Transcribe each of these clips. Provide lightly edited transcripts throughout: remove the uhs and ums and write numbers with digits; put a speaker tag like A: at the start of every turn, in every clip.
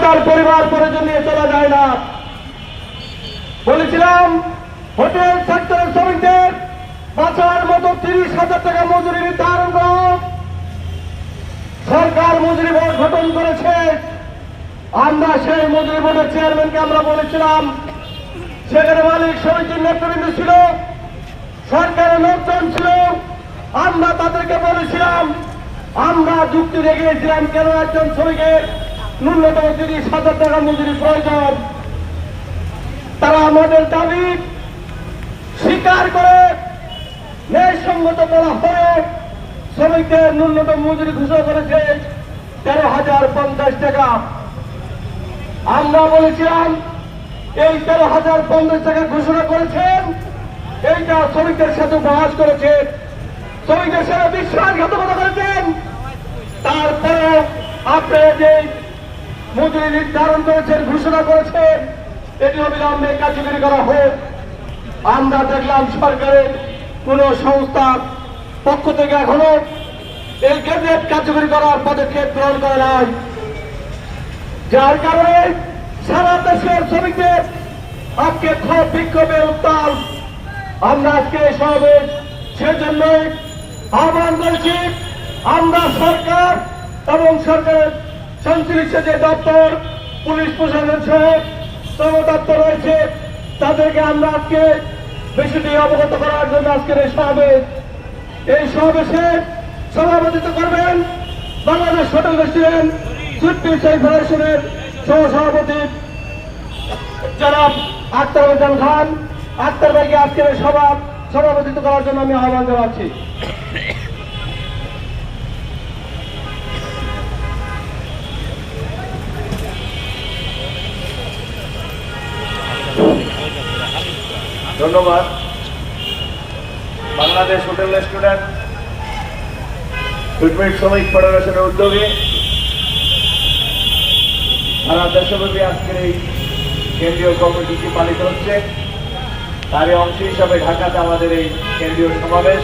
A: তার পরিবার পরিজন নিয়ে চলা যায় না। বলেছিলাম হোটেল সেক্টরের শ্রমিকদের বাঁচার মতো 30,000 টাকা মজুরি নির্ধারণ করা। সরকার মজুরি বোর্ড গঠন করেছে। আমরা সেই মজুরি বোর্ডের চেয়ারম্যানকে আমরা বলেছিলাম, সেখানে মালিক সমিতির নেতৃবৃন্দ ছিল, সরকারের লোকজন ছিল। আমরা তাদেরকে বলেছিলাম, আমরা যুক্তি দেখিয়েছিলাম কেন একজন শ্রমিকের ন্যূনতম 30,000 টাকা মজুরি প্রয়োজন। তারা আমাদের দাবি স্বীকার করে ন্যায়সঙ্গত বলা হয়ে শ্রমিকদের ন্যূনতম মজুরি ঘোষণা করেছে 13,050 টাকা। আমরা বলেছিলাম এই 13,050 টাকা ঘোষণা করেছেন, এইটা শ্রমিকদের সাথে উপহাস করেছেন, শ্রমিকদের সাথে বিশ্বাসঘাতকতা করেছেন। তারপরে আপনি যে মজুরি নির্ধারণ করেছেন, ঘোষণা করেছেন, এটি অবিলম্বে কার্যকরী করা হোক। আমরা দেখলাম সরকারের কোন সংস্থার পক্ষ থেকে এখনো এই গেজেট কার্যকরী করার পদক্ষেপ গ্রহণ করে নাই, যার কারণে সারা দেশের শ্রমিকদের আজকে ক্ষোভ বিক্ষোভের উত্তাল। আমরা আজকে এই সমাবেশ সেজন্য আহ্বান করেছি। আমরা সরকার এবং সরকারের সংশ্লিষ্ট যে দপ্তর, পুলিশ প্রশাসন সহ শ্রম দপ্তর রয়েছে, তাদেরকে আমরা আজকে বিষয়টি অবগত করার জন্য আজকের এই সমাবেশ। এই সমাবেশে সভাপতিত্ব করবেন বাংলাদেশ হোটেল রেস্টুরেন্ট সুইট ফেডারেশনের সহসভাপতি জনাব আক্তার হোসেন খান। আক্তার ভাইকে আজকের এই সভাপতিত্ব করার জন্য আমি আহ্বান জানাচ্ছি।
B: ধন্যবাদ। বাংলাদেশ হোটেল রেস্টুরেন্ট সুইট শ্রমিক ফেডারেশনের উদ্যোগে সারা দেশব্যাপী আজকের এই কেন্দ্রীয় কর্মসূচি পালিত হচ্ছে। তারই অংশ হিসাবে ঢাকাতে আমাদের এই কেন্দ্রীয় সমাবেশ।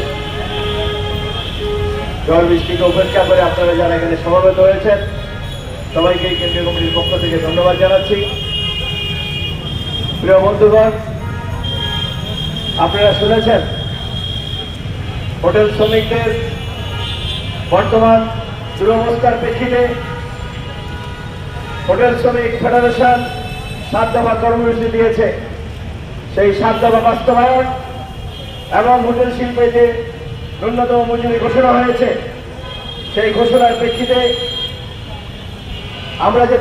B: ঝড় বৃষ্টিকে উপেক্ষা করে আপনারা যারা এখানে সমবেত হয়েছেন, সবাইকে এই কেন্দ্রীয় কমিটির পক্ষ থেকে ধন্যবাদ জানাচ্ছি। প্রিয় বন্ধুগণ, আপনারা শুনেছেন হোটেল শ্রমিকদের বর্তমান দুরবস্থার প্রেক্ষিতে হোটেল শ্রমিক ফেডারেশন 7 দফা কর্মসূচি দিয়েছে। সেই 7 দফা বাস্তবায়ন এবং হোটেল শিল্পে যে ন্যূনতম মজুরি ঘোষণা হয়েছে, সেই ঘোষণার প্রেক্ষিতে আমরা যে